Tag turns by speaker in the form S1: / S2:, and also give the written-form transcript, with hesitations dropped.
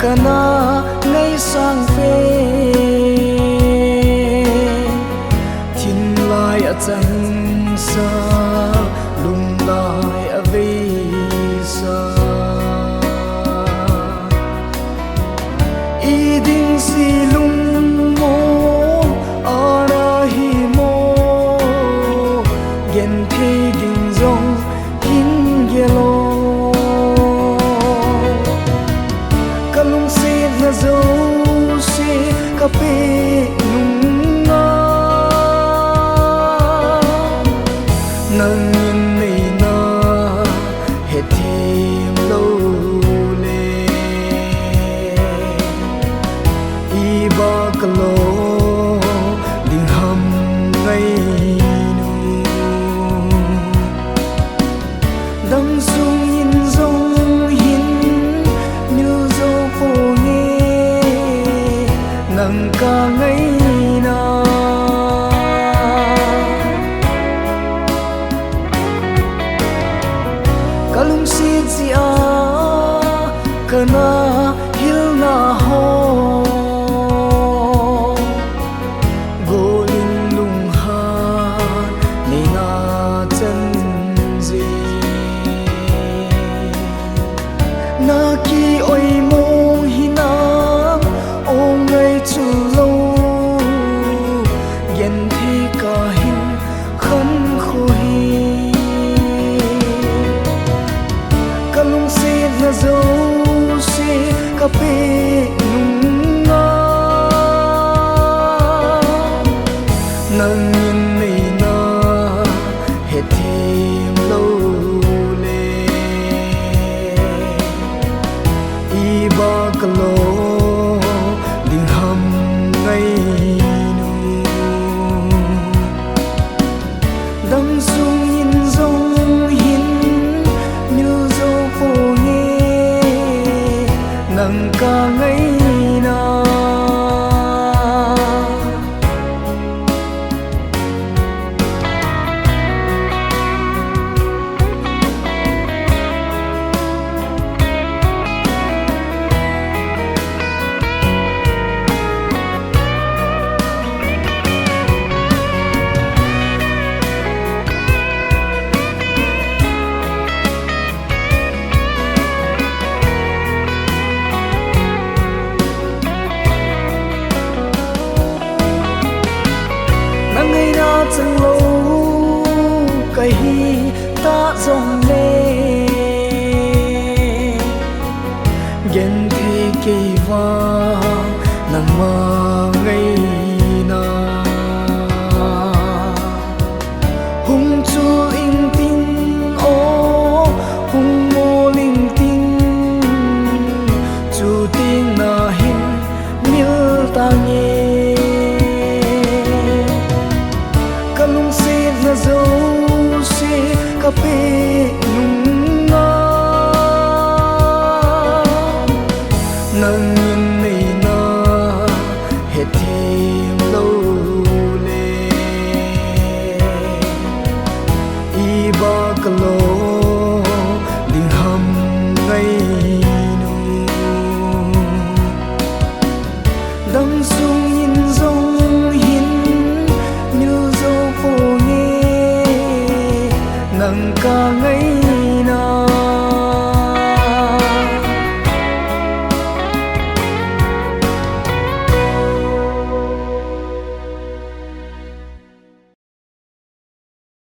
S1: kana ngay sang phê thiên lai ở chân xa lung lai ở vi xa y đinh si lung mô ở ra hi mô gen thi đinh dòng hin yellow na zo se kape nunga nang in nei na he thim lo le I ba kalo ding ham ngai nu dang sung in zong hin như zo po nang ka ngay na kalung si si a kana hil na ho golin lung ha ni na chân gì na ki oi mo hi na chu lâu gen thi ca hin khăn khô hi kalung se na zo se ka pe nung nga nang in nei na he thim lo le I ba kalo dang sung in zong hin như dâu phô nghe nang ca ngay na chẳng lâu cái ta dòng lê gen thi kỳ va nang ma ngay na hung chu in tin ô hung mô linh tin chu tin na hin mil ta nghe na zo se kape nunga nang in nei na he thim lo le I ba kalo